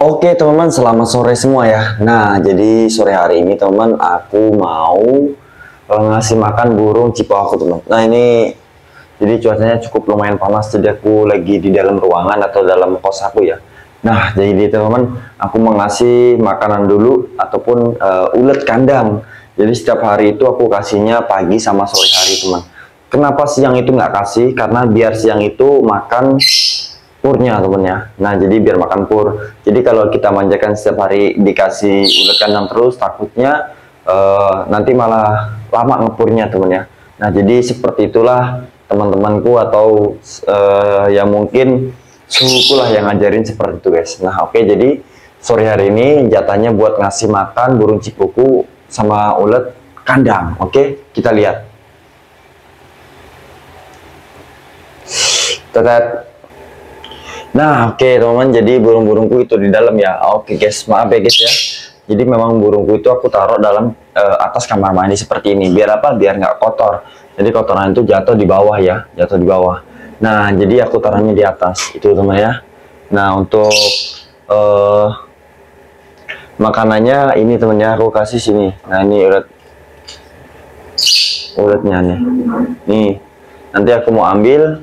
Oke teman-teman, selamat sore semua ya. Nah, jadi sore hari ini teman-teman aku mau ngasih makan burung cipau aku teman. Nah ini jadi cuacanya cukup lumayan panas, jadi aku lagi di dalam ruangan atau dalam kos aku ya. Nah, jadi teman-teman aku mau ngasih makanan dulu ataupun ulet kandang. Jadi setiap hari itu aku kasihnya pagi sama sore hari teman. Kenapa siang itu nggak kasih? Karena biar siang itu makan purnya temen ya. Nah jadi biar makan pur. Jadi kalau kita manjakan setiap hari dikasih ulet kandang terus, takutnya nanti malah lama ngepurnya temen ya. Nah jadi seperti itulah teman-temanku atau yang mungkin suhuku lah yang ngajarin seperti itu guys. Nah oke, jadi sore hari ini jatahnya buat ngasih makan burung cipuku sama ulet kandang. Oke, kita lihat. Tetet. Nah, oke teman-teman, jadi burung-burungku itu di dalam ya. Oke guys, maaf ya guys ya. Jadi memang burungku itu aku taruh dalam atas kamar mandi seperti ini. Biar apa? Biar nggak kotor. Jadi kotoran itu jatuh di bawah ya, jatuh di bawah. Nah, jadi aku taruhnya di atas. Itu teman ya. Nah, untuk eh, makanannya ini temennya aku kasih sini. Nah, ini uletnya nih. Nih, nanti aku mau ambil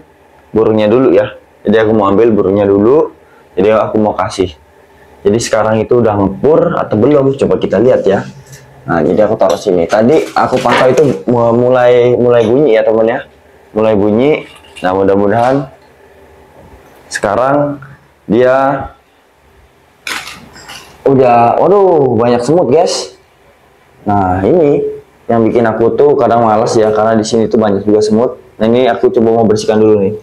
burungnya dulu ya. Jadi aku mau ambil burungnya dulu, jadi aku mau kasih. Jadi sekarang itu udah ngepur atau belum, coba kita lihat ya. Nah jadi aku taruh sini, tadi aku pantau itu mulai bunyi ya temen ya, mulai bunyi. Nah mudah-mudahan sekarang dia udah, waduh banyak semut guys. Nah ini yang bikin aku tuh kadang males ya, karena di sini tuh banyak juga semut. Nah ini aku coba mau bersihkan dulu nih,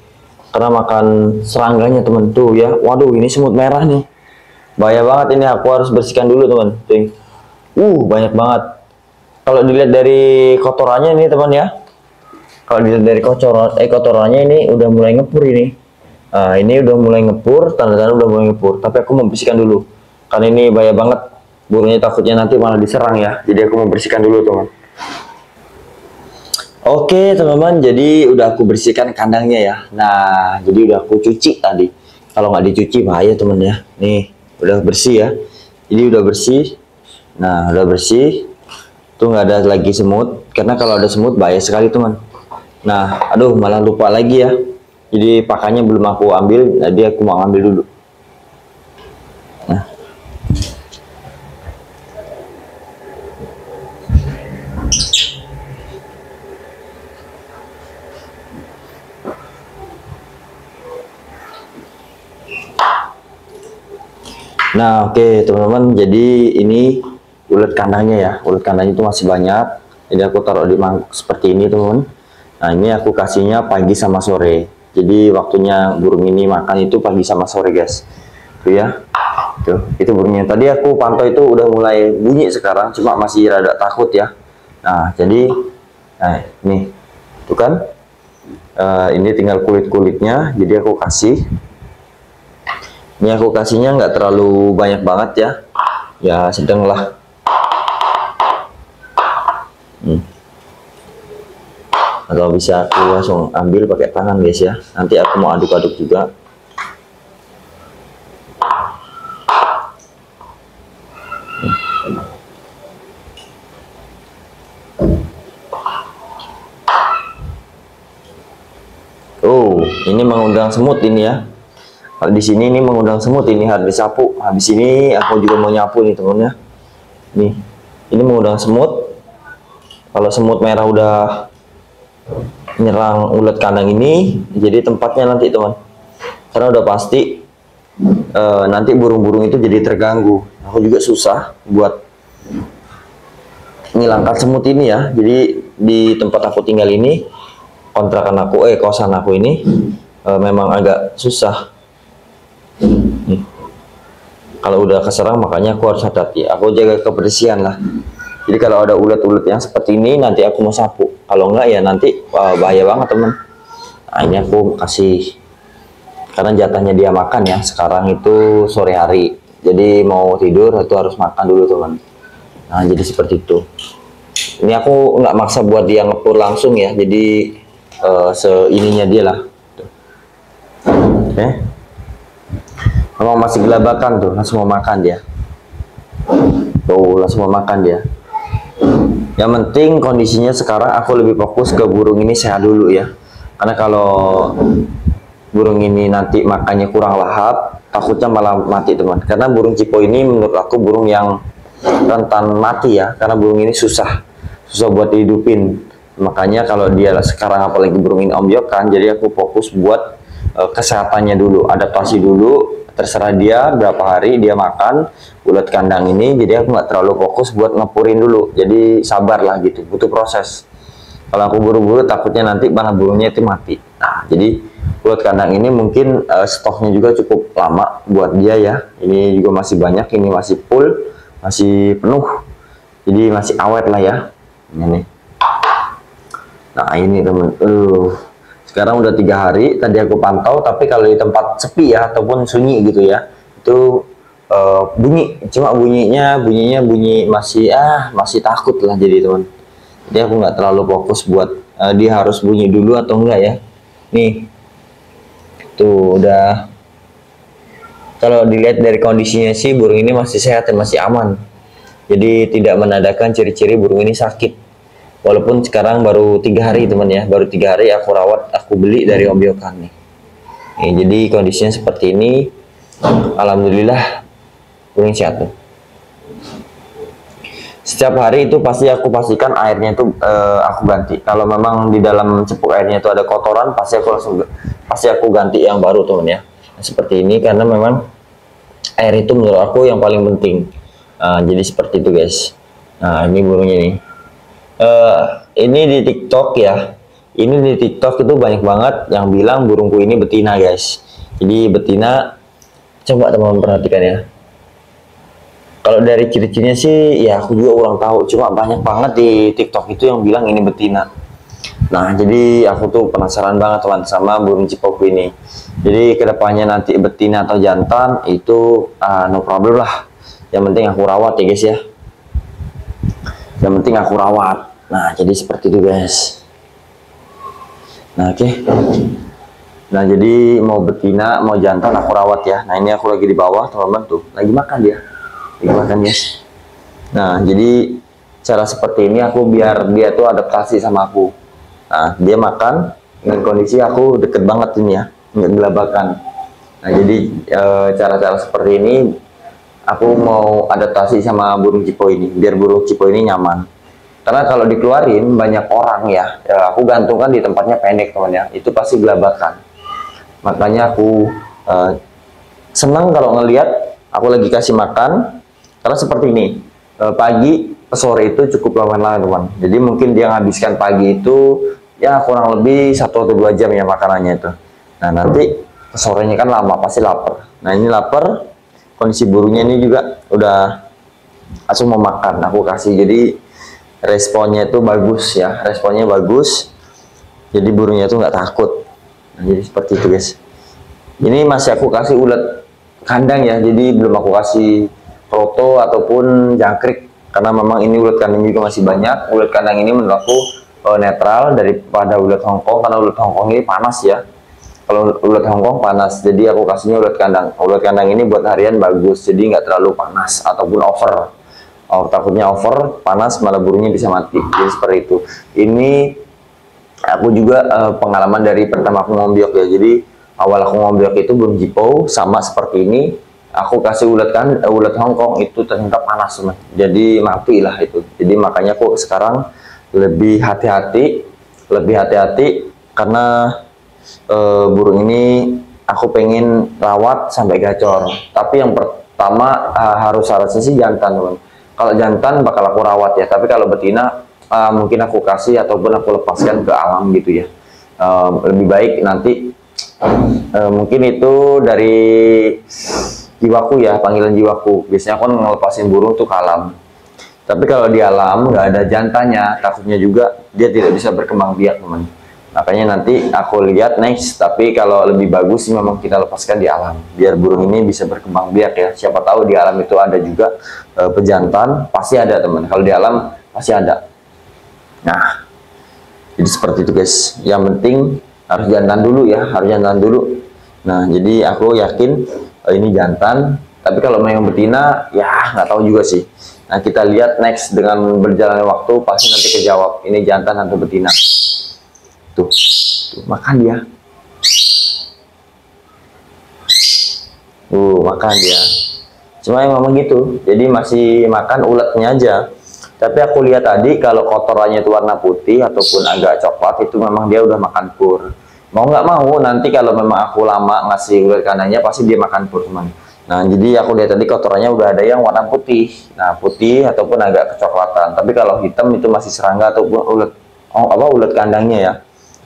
karena makan serangganya temen tuh ya. Waduh ini semut merah nih, bahaya banget ini, aku harus bersihkan dulu teman. Banyak banget. Kalau dilihat dari kotorannya ini teman ya, kalau dilihat dari kotorannya ini udah mulai ngepur ini. Nah, ini udah mulai ngepur, tanda-tanda udah mulai ngepur, tapi aku mau bersihkan dulu karena ini bahaya banget, burungnya takutnya nanti malah diserang ya. Jadi aku mau bersihkan dulu teman. Oke teman-teman, jadi udah aku bersihkan kandangnya ya. Nah, jadi udah aku cuci tadi. Kalau nggak dicuci bahaya teman ya. Nih, udah bersih ya. Jadi udah bersih. Nah, udah bersih. Tuh nggak ada lagi semut. Karena kalau ada semut bahaya sekali teman. Nah, aduh malah lupa lagi ya. Jadi pakannya belum aku ambil. Jadi aku mau ambil dulu. Nah, Nah, oke teman-teman, jadi ini ulet kandangnya ya. Ulet kandangnya itu masih banyak. Jadi aku taruh di mangkuk seperti ini teman. Nah, ini aku kasihnya pagi sama sore. Jadi waktunya burung ini makan itu pagi sama sore guys. Tuh ya. Tuh, itu burungnya. Tadi aku pantau itu udah mulai bunyi sekarang, cuma masih rada takut ya. Nah, jadi nah ini tuh kan. Ini tinggal kulit-kulitnya. Jadi aku kasih. Ini aku kasihnya nggak terlalu banyak banget ya, ya sedang lah. Atau bisa aku langsung ambil pakai tangan guys ya. Nanti aku mau aduk-aduk juga. Oh, ini mengundang semut ini ya. Di sini ini mengundang semut, ini harus disapu. Habis ini aku juga mau nyapu nih temennya. Nih, ini mengundang semut. Kalau semut merah udah menyerang ulat kandang ini, jadi tempatnya nanti teman. Karena udah pasti nanti burung-burung itu jadi terganggu. Aku juga susah buat menghilangkan semut ini ya. Jadi di tempat aku tinggal ini, kontrakan aku, kosan aku ini memang agak susah. Nih. Kalau udah keserang makanya aku harus hati-hati. Aku jaga kebersihan lah. Jadi kalau ada ulat-ulat yang seperti ini nanti aku mau sapu. Kalau enggak ya nanti bahaya banget teman. Nah ini aku kasih, karena jatahnya dia makan ya. Sekarang itu sore hari. Jadi mau tidur itu harus makan dulu teman. Nah jadi seperti itu. Ini aku nggak maksa buat dia ngepur langsung ya. Jadi seininya dia lah. Oke. Memang masih gelabakan tuh, langsung mau makan dia. Tuh, langsung mau makan dia. Yang penting kondisinya sekarang aku lebih fokus ke burung ini sehat dulu ya. Karena kalau burung ini nanti makannya kurang lahap, takutnya malah mati teman. Karena burung cipo ini menurut aku burung yang rentan mati ya. Karena burung ini susah buat dihidupin. Makanya kalau dia sekarang apalagi burung ini ombyokan, jadi aku fokus buat kesehatannya dulu, adaptasi dulu. Terserah dia berapa hari dia makan ulat kandang ini, jadi aku nggak terlalu fokus buat ngepurin dulu. Jadi sabar lah gitu, butuh proses. Kalau aku buru-buru takutnya nanti malah burungnya itu mati. Nah, jadi ulat kandang ini mungkin stoknya juga cukup lama buat dia ya. Ini juga masih banyak, ini masih full, masih penuh. Jadi masih awet lah ya. Ini. Nah ini temen, sekarang udah 3 hari tadi aku pantau, tapi kalau di tempat sepi ya ataupun sunyi gitu ya, itu bunyi, cuma bunyinya bunyi masih takut lah jadi teman. Jadi aku nggak terlalu fokus buat dia harus bunyi dulu atau enggak ya. Nih, tuh udah. Kalau dilihat dari kondisinya sih burung ini masih sehat dan masih aman. Jadi tidak menandakan ciri-ciri burung ini sakit. Walaupun sekarang baru 3 hari teman ya, baru 3 hari aku rawat, aku beli dari ombyokan nih. Jadi kondisinya seperti ini, alhamdulillah burung sehat tuh. Setiap hari itu pasti aku pastikan airnya itu aku ganti. Kalau memang di dalam cepuk airnya itu ada kotoran, pasti aku ganti yang baru teman ya. Nah, seperti ini karena memang air itu menurut aku yang paling penting. Jadi seperti itu guys. Nah ini burungnya nih. Ini di TikTok ya. Ini di TikTok itu banyak banget yang bilang burungku ini betina guys. Jadi betina, coba teman-teman perhatikan ya. Kalau dari ciri-cirinya sih ya aku juga kurang tahu. Cuma banyak banget di TikTok itu yang bilang ini betina. Nah jadi aku tuh penasaran banget teman sama burung cipoku ini. Jadi kedepannya nanti betina atau jantan itu no problem lah. Yang penting aku rawat ya guys ya. Yang penting aku rawat. Nah jadi seperti itu guys. Nah oke. Nah jadi mau betina mau jantan aku rawat ya. Nah ini aku lagi di bawah teman-teman tuh, lagi makan dia, lagi makan guys. Nah jadi cara seperti ini aku biar dia tuh adaptasi sama aku. Nah dia makan dengan kondisi aku deket banget ini ya, nggak gelabakan. Nah jadi cara-cara seperti ini aku mau adaptasi sama burung cipo ini, biar burung cipo ini nyaman. Karena kalau dikeluarin banyak orang ya, aku gantungkan di tempatnya pendek teman ya, itu pasti gelabakan. Makanya aku senang kalau ngelihat aku lagi kasih makan, karena seperti ini, pagi sore itu cukup lama teman. Jadi mungkin dia menghabiskan pagi itu ya kurang lebih 1 atau 2 jam ya makanannya itu. Nah nanti sorenya kan lama, pasti lapar. Nah ini lapar. Kondisi burungnya ini juga udah langsung mau makan, aku kasih. Jadi responnya itu bagus ya, responnya bagus. Jadi burungnya itu nggak takut. Nah, jadi seperti itu guys. Ini masih aku kasih ulat kandang ya, jadi belum aku kasih proto ataupun jangkrik. Karena memang ini ulat kandang juga masih banyak. Ulat kandang ini menurut aku netral daripada ulat Hongkong, karena ulat Hongkong ini panas ya. Kalau ulat Hongkong panas, jadi aku kasihnya ulat kandang. Ulat kandang ini buat harian bagus, jadi nggak terlalu panas ataupun over. Takutnya over panas malah burungnya bisa mati. Jadi seperti itu. Ini aku juga pengalaman dari pertama aku ngombyok ya. Jadi awal aku ngombyok itu burung cipo sama seperti ini. Aku kasih ulat Hongkong itu ternyata panas teman. Jadi mati lah itu. Jadi makanya aku sekarang lebih hati-hati karena burung ini aku pengen rawat sampai gacor. Tapi yang pertama harusnya sih jantan teman. Kalau jantan bakal aku rawat ya, tapi kalau betina mungkin aku kasih ataupun aku lepaskan ke alam gitu ya. Lebih baik nanti mungkin itu dari jiwaku ya, panggilan jiwaku. Biasanya aku ngelepasin burung tuh ke alam. Tapi kalau di alam nggak ada jantannya, takutnya juga dia tidak bisa berkembang biak teman. Makanya nanti aku lihat next, tapi kalau lebih bagus sih memang kita lepaskan di alam biar burung ini bisa berkembang biak ya. Siapa tahu di alam itu ada juga pejantan, pasti ada teman. Kalau di alam pasti ada. Nah jadi seperti itu guys. Yang penting harus jantan dulu ya, harus jantan dulu. Nah jadi aku yakin ini jantan. Tapi kalau yang betina ya nggak tahu juga sih. Nah kita lihat next, dengan berjalannya waktu pasti nanti kejawab ini jantan atau betina. Tuh, tuh makan dia. Makan dia. Cuma yang memang gitu, jadi masih makan uletnya aja. Tapi aku lihat tadi kalau kotorannya itu warna putih ataupun agak coklat, itu memang dia udah makan pur. Mau nggak mau, nanti kalau memang aku lama ngasih ulet kandangnya pasti dia makan pur, teman. Nah, jadi aku lihat tadi kotorannya udah ada yang warna putih. Nah, putih ataupun agak kecoklatan. Tapi kalau hitam itu masih serangga ataupun ulet, ulet kandangnya ya.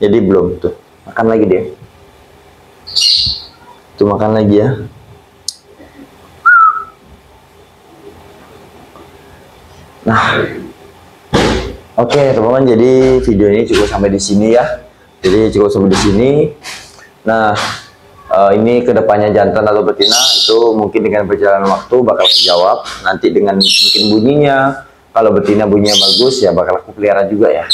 Jadi belum tuh. Makan lagi dia. Tuh makan lagi ya. Nah, oke teman-teman, jadi video ini cukup sampai di sini ya. Jadi cukup sampai di sini. Nah, ini kedepannya jantan atau betina itu mungkin dengan berjalan waktu bakal dijawab. Nanti dengan mungkin bunyinya, kalau betina bunyinya bagus ya bakal aku pelihara juga ya.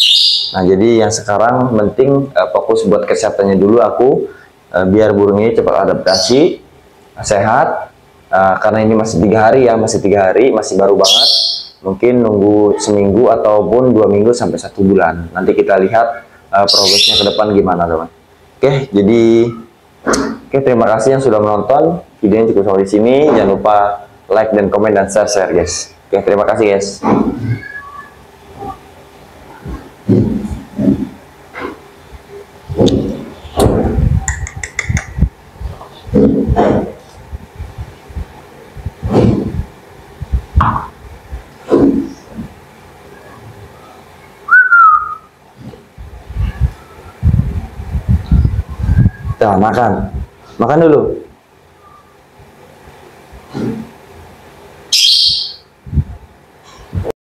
Nah, jadi yang sekarang penting fokus buat kesehatannya dulu aku, biar burung ini cepat adaptasi, sehat. Karena ini masih 3 hari ya, masih 3 hari, masih baru banget. Mungkin nunggu seminggu ataupun 2 minggu sampai 1 bulan. Nanti kita lihat progresnya ke depan gimana teman. Oke, jadi terima kasih yang sudah menonton. Videonya cukup sampai di sini. Jangan lupa like dan komen dan share guys. Oke, terima kasih guys. Nah, makan dulu.